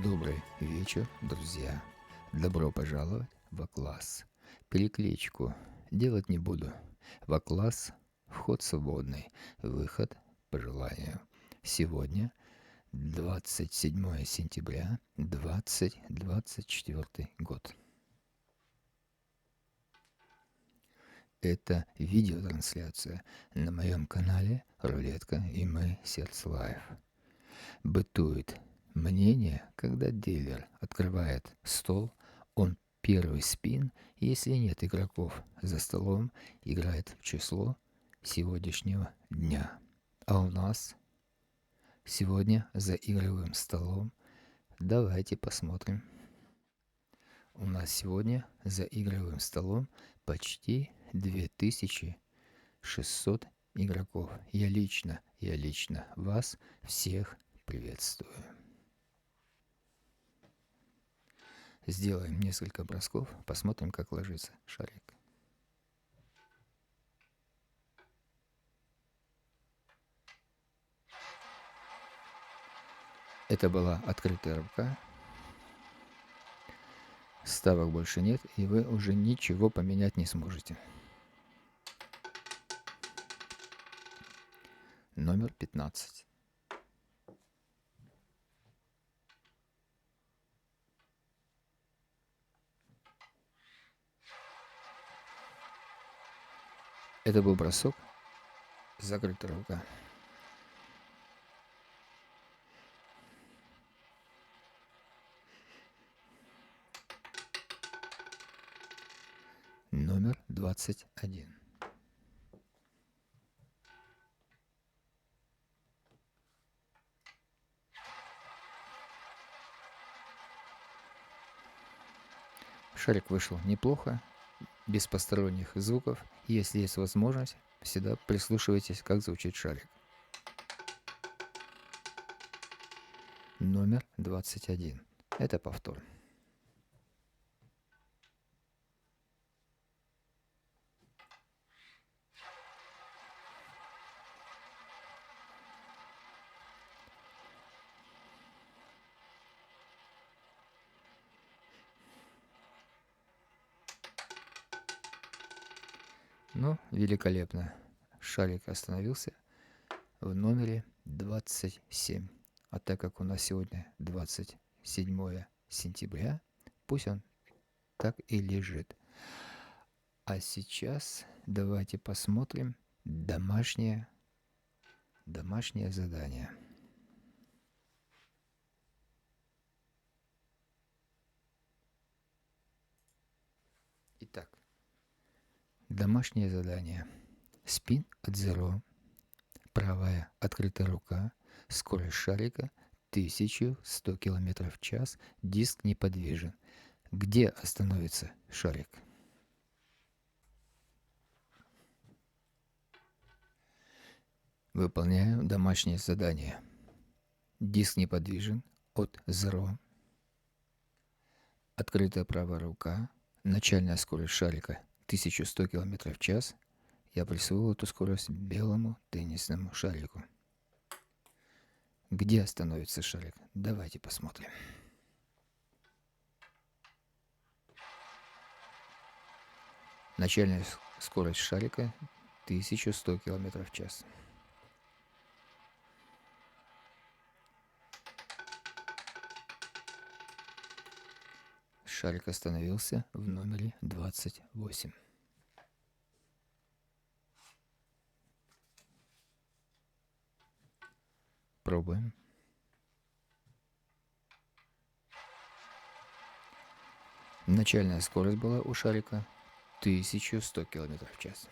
Добрый вечер, друзья. Добро пожаловать в класс. Перекличку делать не буду. В класс вход свободный, выход по желанию. Сегодня 27 сентября 2024 год. Это видеотрансляция на моем канале Рулетка и мы Сердце Лайф. Бытует мнение, когда дилер открывает стол, он первый спин, если нет игроков за столом, играет в число сегодняшнего дня. А у нас сегодня за игровым столом, давайте посмотрим. У нас сегодня за игровым столом почти 2600 игроков. Я лично вас всех приветствую. Сделаем несколько бросков, посмотрим, как ложится шарик. Это была открытая рука. Ставок больше нет, и вы уже ничего поменять не сможете. Номер 15. Это был бросок, закрытая рука. Номер 21. Шарик вышел неплохо, без посторонних звуков. Если есть возможность, всегда прислушивайтесь, как звучит шарик. Номер 21. Это повтор. Ну, великолепно. Шарик остановился в номере 27. А так как у нас сегодня 27 сентября, пусть он так и лежит. А сейчас давайте посмотрим домашнее задание. Итак, домашнее задание. Спин от zero, правая открытая рука, скорость шарика 1100 км в час, диск неподвижен. Где остановится шарик? Выполняю домашнее задание. Диск неподвижен от zero. Открытая правая рука. Начальная скорость шарика 1100 км в час. Я присвоил эту скорость белому теннисному шарику. Где остановится шарик? Давайте посмотрим. Начальная скорость шарика 1100 км в час. Шарик остановился в номере 28. Пробуем. Начальная скорость была у шарика 1100 км в час.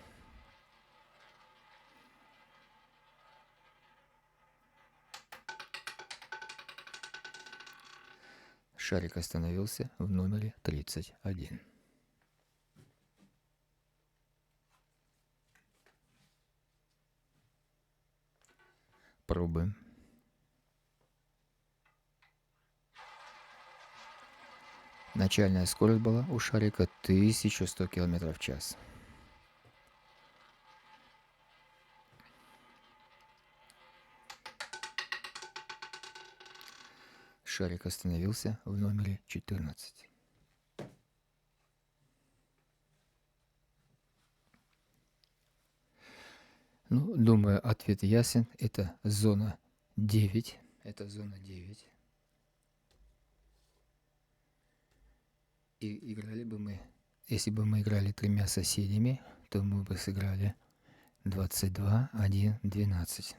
Шарик остановился в номере 31. Пробуем. Начальная скорость была у шарика 1100 км в час. шарик остановился в номере 14. Ну, думаю, ответ ясен. Это зона 9. Это зона 9. И играли бы мы, если бы мы играли тремя соседями, то мы бы сыграли 22, 1, 12.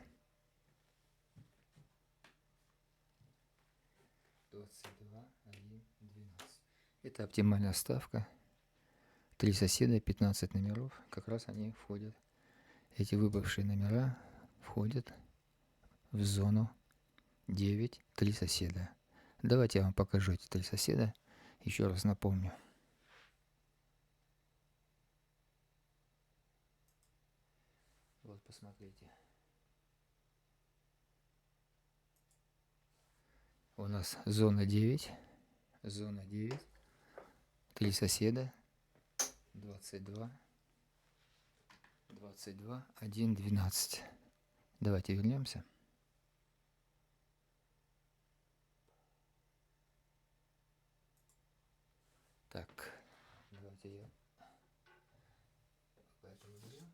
22, 1, 12. Это оптимальная ставка. Три соседа, 15 номеров. Как раз они входят. Эти выбывшие номера входят в зону 9, три соседа. Давайте я вам покажу эти три соседа. Еще раз напомню. Вот, посмотрите. У нас зона 9. Зона 9. Три соседа. 22. 22, 1, 12. Давайте вернемся. Так, давайте я это уберу.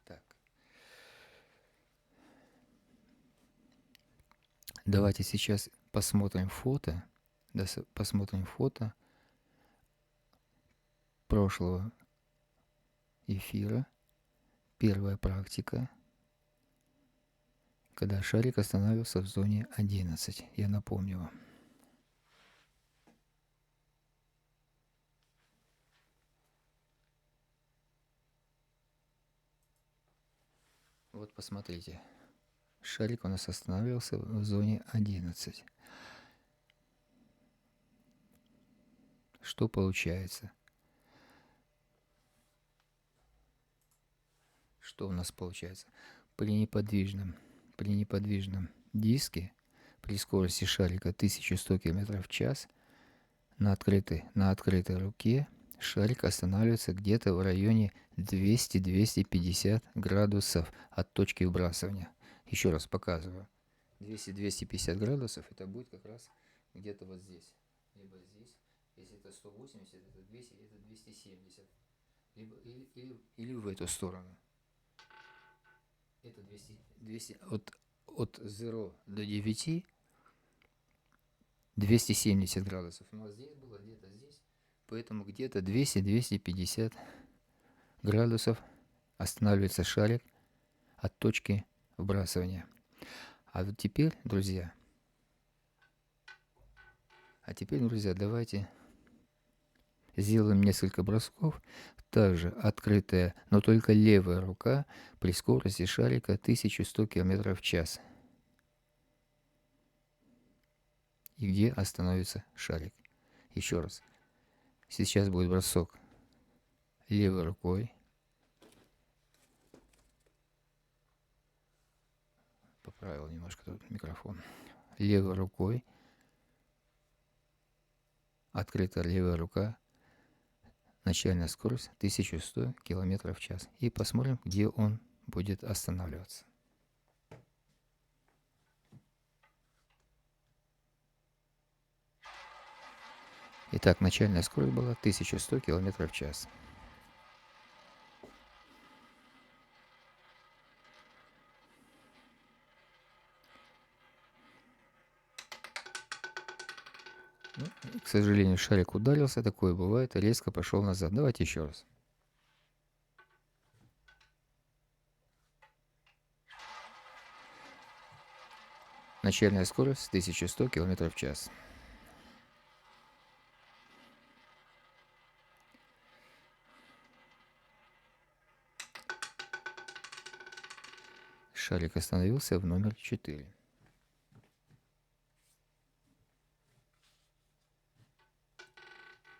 Так. Давайте сейчас посмотрим фото. Да, посмотрим фото прошлого эфира. Первая практика, когда шарик остановился в зоне 11. Я напомню вам. Вот посмотрите. Шарик у нас остановился в зоне 11. Что получается? Что у нас получается? При неподвижном диске, при скорости шарика 1100 км в час, на открытой руке шарик останавливается где-то в районе 200-250 градусов от точки вбрасывания. Еще раз показываю. 200-250 градусов, это будет как раз где-то вот здесь. Либо здесь. Если это 180, это 200, это 270. Либо, или в эту сторону. Это 200 от 0 до 9 270 градусов. У нас здесь было где-то здесь. Поэтому где-то 200-250 градусов останавливается шарик от точки вбрасывания. А вот теперь, друзья, давайте сделаем несколько бросков. Также открытая, но только левая рука при скорости шарика 1100 км в час. И где остановится шарик? Еще раз. Сейчас будет бросок левой рукой. Поправил немножко тут микрофон. Левой рукой. Открытая левая рука. Начальная скорость 1100 км в час. И посмотрим, где он будет останавливаться. Итак, начальная скорость была 1100 км в час. Ну, к сожалению, шарик ударился, такое бывает, резко пошел назад. Давайте еще раз. Начальная скорость 1100 км в час. Шарик остановился в номер 4.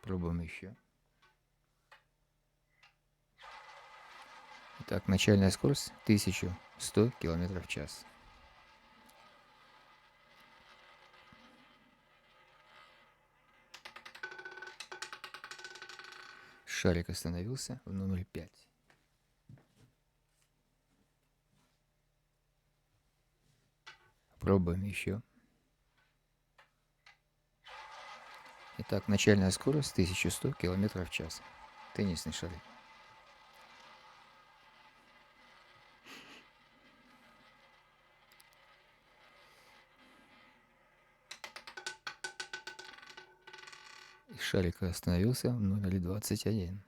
Пробуем еще. Итак, начальная скорость 1100 км в час. Шарик остановился в номере 5. Пробуем еще. Итак, начальная скорость 1100 км в час. Теннисный шарик. И шарик остановился в номере 21.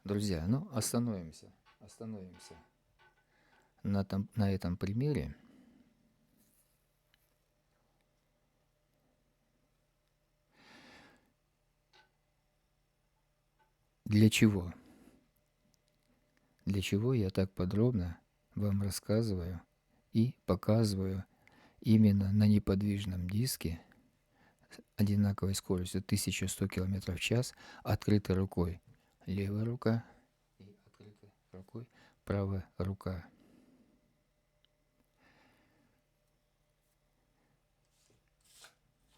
Друзья, ну остановимся на этом примере. Для чего? Для чего я так подробно вам рассказываю и показываю именно на неподвижном диске с одинаковой скоростью 1100 км в час открытой рукой левая рука и открытой рукой правая рука.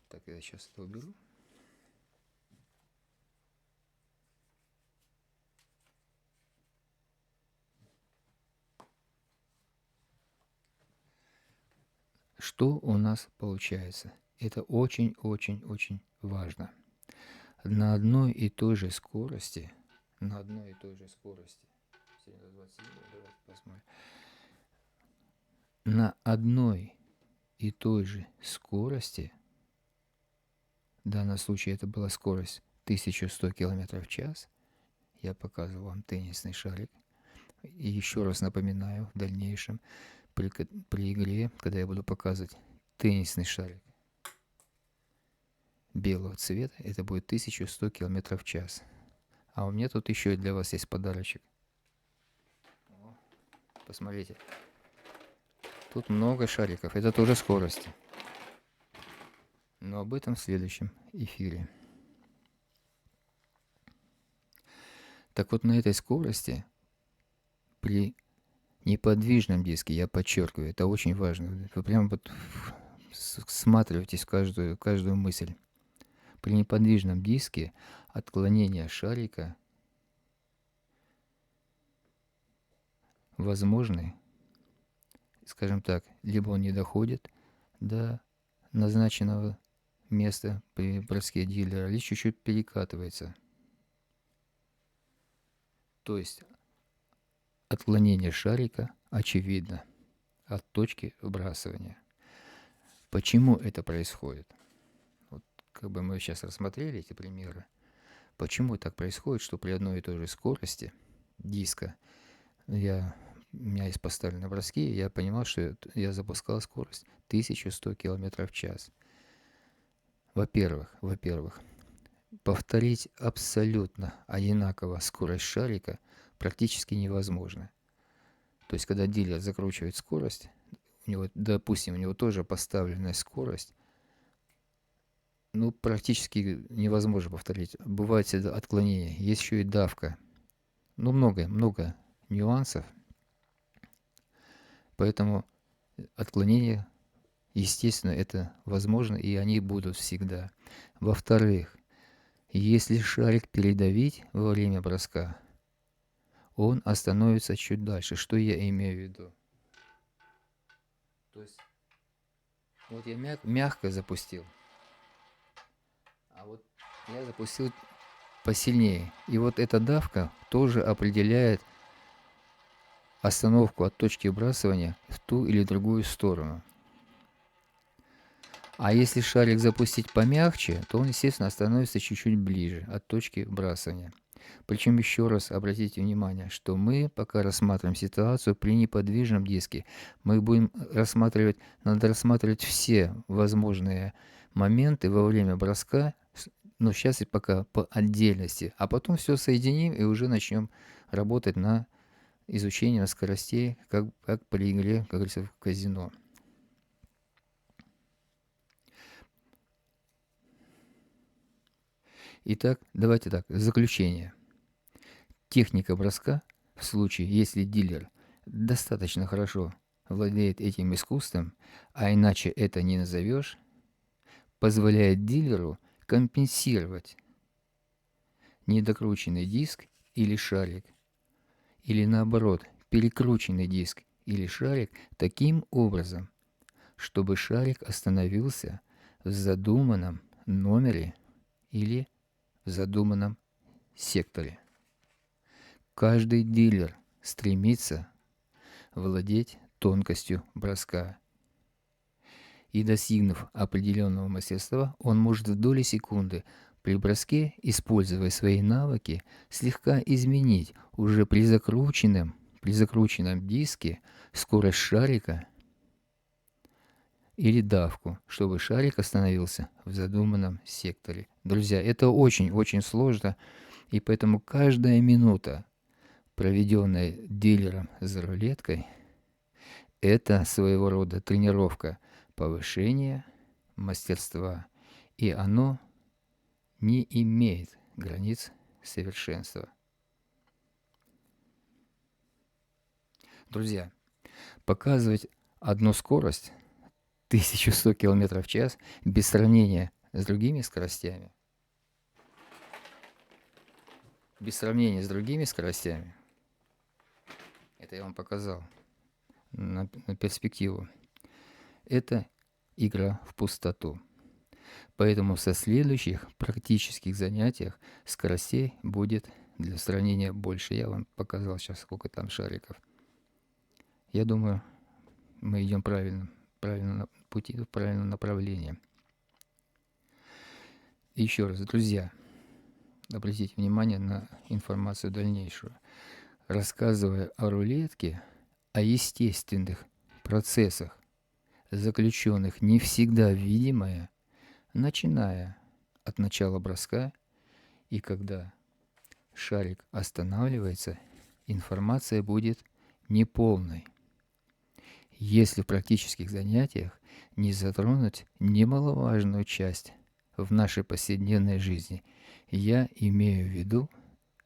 Так, я сейчас это уберу. Что у нас получается? Это очень-очень-очень важно. На одной и той же скорости, давайте посмотрим. На одной и той же скорости, в данном случае это была скорость 1100 км в час, я показывал вам теннисный шарик. И еще раз напоминаю, в дальнейшем, при игре, когда я буду показывать теннисный шарик белого цвета, это будет 1100 км в час. А у меня тут еще и для вас есть подарочек. Посмотрите. Тут много шариков. Это тоже скорости. Но об этом в следующем эфире. Так вот, на этой скорости при неподвижном диске, я подчеркиваю, это очень важно. Вы прямо вот всматриваетесь в каждую мысль. При неподвижном диске отклонение шарика возможны, скажем так, либо он не доходит до назначенного места при броске дилера, лишь чуть-чуть перекатывается. То есть отклонение шарика очевидно от точки вбрасывания. Почему это происходит? Вот как бы мы сейчас рассмотрели эти примеры. Почему так происходит, что при одной и той же скорости диска у меня есть поставлены броски, и я понимал, что я запускал скорость 1100 км в час. Во-первых, повторить абсолютно одинаково скорость шарика практически невозможно. То есть, когда дилер закручивает скорость, у него, допустим, у него тоже поставленная скорость, ну, практически невозможно повторить. Бывают всегда отклонения, есть еще и давка. Ну, много нюансов. Поэтому отклонения, естественно, это возможно, и они будут всегда. Во-вторых, если шарик передавить во время броска, он остановится чуть дальше. Что я имею в виду? То есть, вот я мягко запустил, а вот я запустил посильнее. И вот эта давка тоже определяет остановку от точки вбрасывания в ту или другую сторону. А если шарик запустить помягче, то он, естественно, становится чуть-чуть ближе от точки вбрасывания. Причем еще раз обратите внимание, что мы пока рассматриваем ситуацию при неподвижном диске. Мы будем надо рассматривать все возможные моменты во время броска, но сейчас и пока по отдельности. А потом все соединим и уже начнем работать на изучение скоростей, как при игре, как говорится, в казино. Итак, давайте так, заключение. Техника броска, в случае, если дилер достаточно хорошо владеет этим искусством, а иначе это не назовешь, позволяет дилеру компенсировать недокрученный диск или шарик, или наоборот, перекрученный диск или шарик таким образом, чтобы шарик остановился в задуманном номере или в задуманном секторе. Каждый дилер стремится владеть тонкостью броска. И достигнув определенного мастерства, он может в доли секунды при броске, используя свои навыки, слегка изменить уже при закрученном диске скорость шарика или давку, чтобы шарик остановился в задуманном секторе. Друзья, это очень-очень сложно, и поэтому каждая минута, проведенная дилером за рулеткой, это своего рода тренировка повышения мастерства, и оно не имеет границ совершенства. Друзья, показывать одну скорость 1100 км в час без сравнения с другими скоростями, это я вам показал на перспективу, это игра в пустоту. Поэтому со следующих практических занятиях скоростей будет для сравнения больше. Я вам показал сейчас, сколько там шариков. Я думаю, мы идем правильно пути, в правильном направлении. Еще раз, друзья, обратите внимание на информацию дальнейшую. Рассказывая о рулетке, о естественных процессах, заключенных не всегда в видимое, начиная от начала броска, и когда шарик останавливается, информация будет неполной, если в практических занятиях не затронуть немаловажную часть в нашей повседневной жизни. Я имею в виду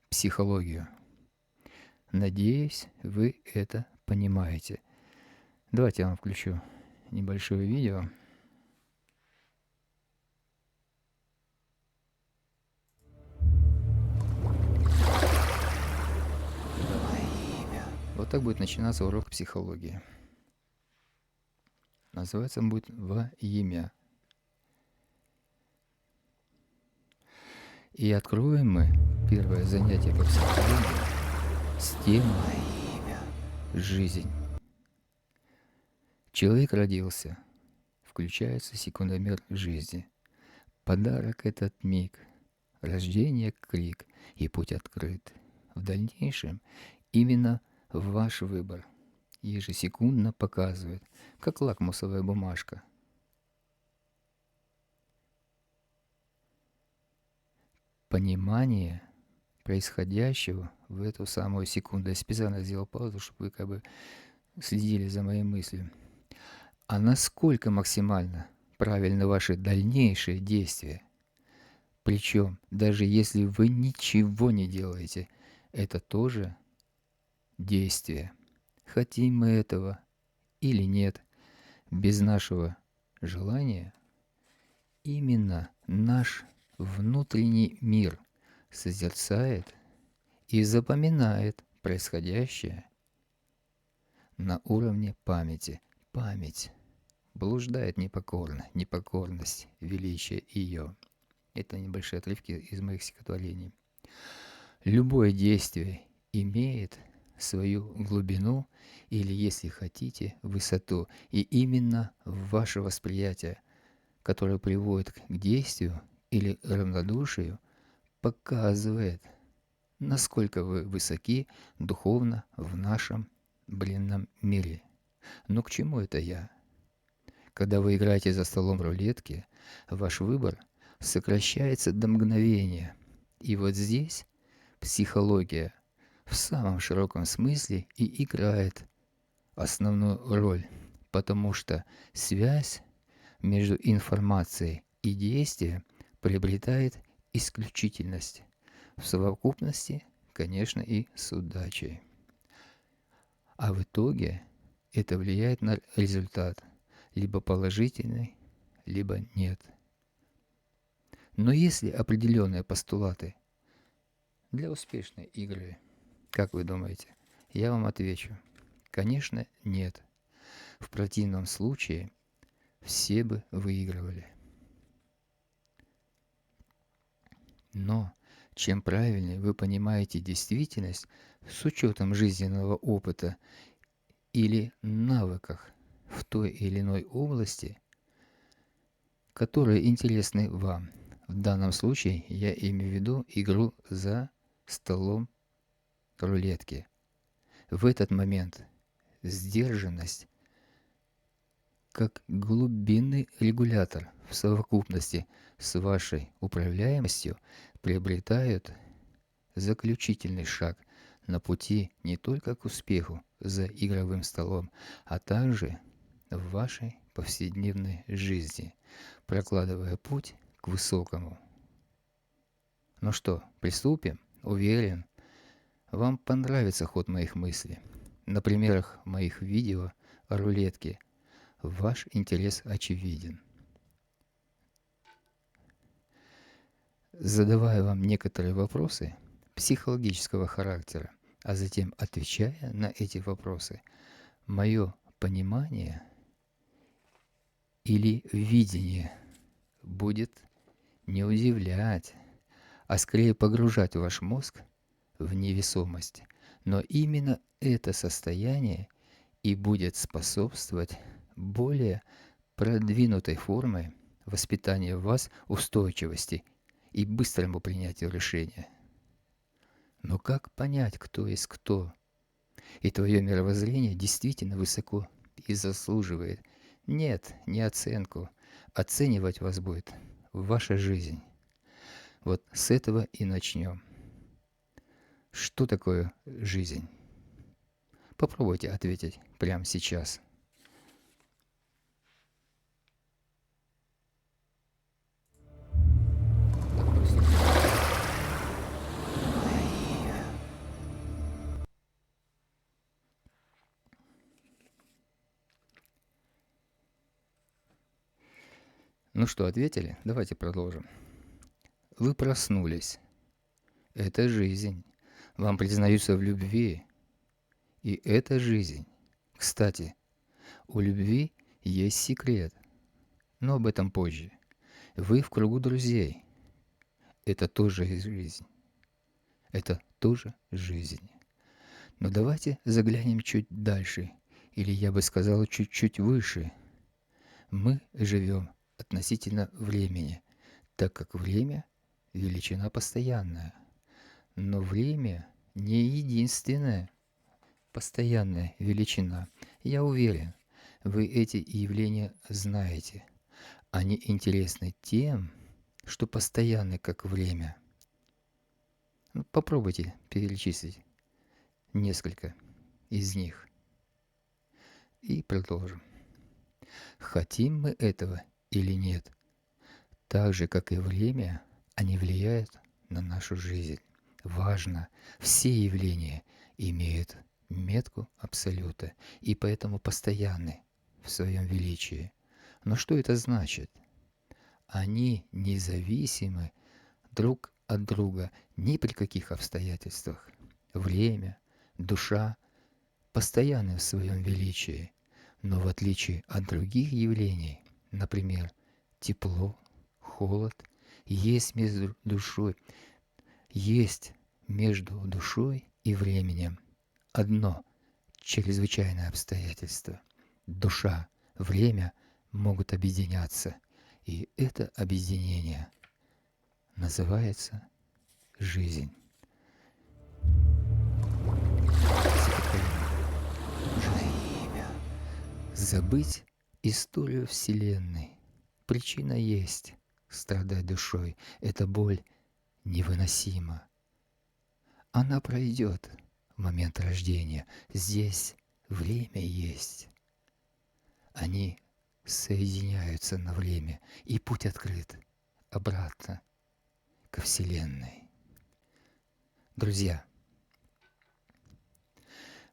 психологию. Надеюсь, вы это понимаете. Давайте я вам включу небольшое видео. Вот так будет начинаться урок психологии. Называется он будет «Во имя». И откроем мы первое занятие по психологии с темой «Жизнь». Человек родился, включается секундомер жизни. Подарок этот миг, рождение крик, и путь открыт. В дальнейшем именно ваш выбор ежесекундно показывает, как лакмусовая бумажка. Понимание происходящего в эту самую секунду. Я специально сделал паузу, чтобы вы следили за моей мыслью. А насколько максимально правильны ваши дальнейшие действия? Причем, даже если вы ничего не делаете, это тоже действие. Хотим мы этого или нет, без нашего желания, именно наш внутренний мир созерцает и запоминает происходящее на уровне памяти. Память блуждает непокорно, непокорность, величие ее. Это небольшие отрывки из моих стихотворений. Любое действие имеет свою глубину или, если хотите, высоту. И именно ваше восприятие, которое приводит к действию или равнодушию, показывает, насколько вы высоки духовно в нашем бренном мире. Но к чему это я? Когда вы играете за столом рулетки, ваш выбор сокращается до мгновения. И вот здесь психология в самом широком смысле и играет основную роль, потому что связь между информацией и действием приобретает исключительность, в совокупности, конечно, и с удачей. А в итоге это влияет на результат, либо положительный, либо нет. Но есть ли определенные постулаты для успешной игры? Как вы думаете? Я вам отвечу. Конечно, нет. В противном случае все бы выигрывали. Но чем правильнее вы понимаете действительность с учетом жизненного опыта или навыках в той или иной области, которые интересны вам. В данном случае я имею в виду игру за столом рулетки. В этот момент сдержанность, как глубинный регулятор в совокупности с вашей управляемостью, приобретают заключительный шаг на пути не только к успеху за игровым столом, а также в вашей повседневной жизни, прокладывая путь к высокому. Ну что, приступим? Уверен, вам понравится ход моих мыслей. На примерах моих видео о рулетке ваш интерес очевиден. Задавая вам некоторые вопросы психологического характера, а затем отвечая на эти вопросы, мое понимание или видение будет не удивлять, а скорее погружать ваш мозг в невесомость. Но именно это состояние и будет способствовать более продвинутой форме воспитания в вас устойчивости и быстрому принятию решения. Но как понять, кто есть кто? И твое мировоззрение действительно высоко и заслуживает. Нет, не оценку. Оценивать вас будет ваша жизнь. Вот с этого и начнем. Что такое жизнь? Попробуйте ответить прямо сейчас. Допустим. Ну что, ответили? Давайте продолжим. Вы проснулись. Это жизнь. Вам признаются в любви. И это жизнь. Кстати, у любви есть секрет. Но об этом позже. Вы в кругу друзей. Это тоже жизнь. Это тоже жизнь. Но давайте заглянем чуть дальше. Или я бы сказал, чуть-чуть выше. Мы живем относительно времени, так как время – величина постоянная. Но время не единственная постоянная величина. Я уверен, вы эти явления знаете. Они интересны тем, что постоянны как время. Попробуйте перечислить несколько из них. И продолжим. Хотим мы этого или нет, так же, как и время, они влияют на нашу жизнь. Важно, все явления имеют метку абсолюта и поэтому постоянны в своем величии. Но что это значит? Они независимы друг от друга ни при каких обстоятельствах. Время, душа постоянны в своем величии, но в отличие от других явлений, например, тепло, холод, есть между душой, есть между душой и временем одно чрезвычайное обстоятельство. Душа, время могут объединяться, и это объединение называется жизнь. Забыть историю Вселенной. Причина есть. Страдать душой. Эта боль невыносима. Она пройдет в момент рождения. Здесь время есть. Они соединяются на время, и путь открыт обратно ко Вселенной. Друзья,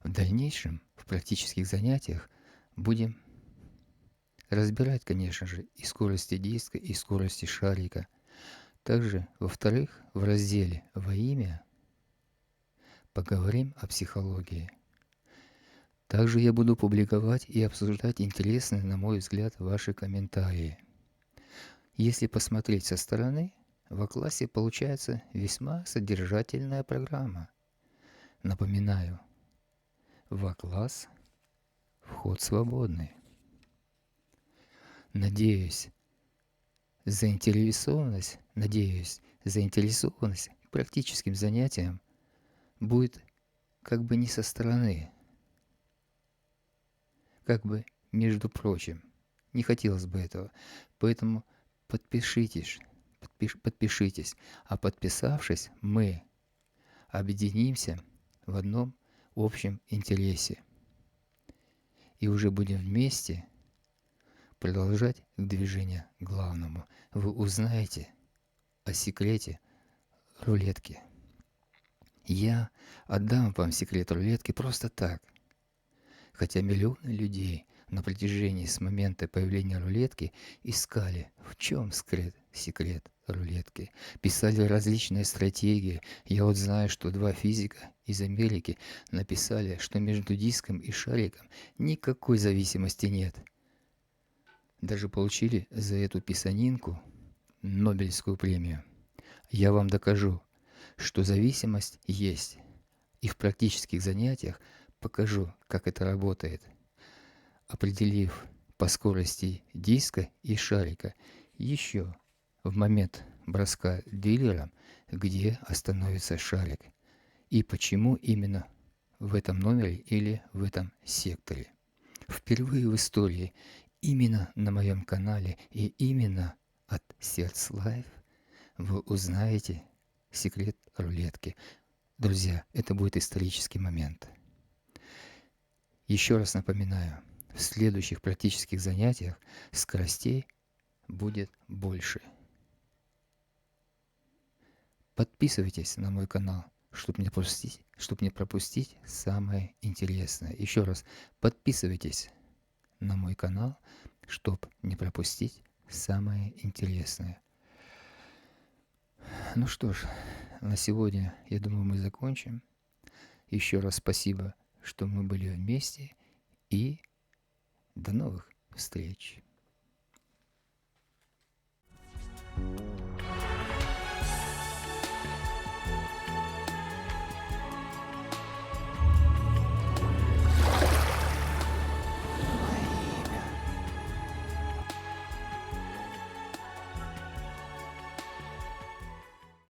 в дальнейшем в практических занятиях будем разбирать, конечно же, и скорости диска, и скорости шарика. Также, во-вторых, в разделе «Во имя» поговорим о психологии. Также я буду публиковать и обсуждать интересные, на мой взгляд, ваши комментарии. Если посмотреть со стороны, в классе получается весьма содержательная программа. Напоминаю, в класс вход свободный. Надеюсь, заинтересованность к практическим занятиям будет как бы не со стороны, как бы между прочим. Не хотелось бы этого. Поэтому подпишитесь, подпишитесь. А подписавшись, мы объединимся в одном общем интересе. И уже будем вместе продолжать движение к главному. Вы узнаете о секрете рулетки. Я отдам вам секрет рулетки просто так. Хотя миллионы людей на протяжении с момента появления рулетки искали, в чем скрыт секрет рулетки. Писали различные стратегии. Я вот знаю, что два физика из Америки написали, что между диском и шариком никакой зависимости нет. Даже получили за эту писанинку Нобелевскую премию. Я вам докажу, что зависимость есть. И в практических занятиях покажу, как это работает, определив по скорости диска и шарика еще в момент броска дилером, где остановится шарик и почему именно в этом номере или в этом секторе. Впервые в истории именно на моем канале и именно от Сердце Лайф вы узнаете секрет рулетки. Друзья, это будет исторический момент. Еще раз напоминаю, в следующих практических занятиях скоростей будет больше. Подписывайтесь на мой канал, чтобы не пропустить самое интересное. Еще раз, подписывайтесь на мой канал, чтобы не пропустить самое интересное. Ну что ж, на сегодня, я думаю, мы закончим. Еще раз спасибо, что мы были вместе, и до новых встреч.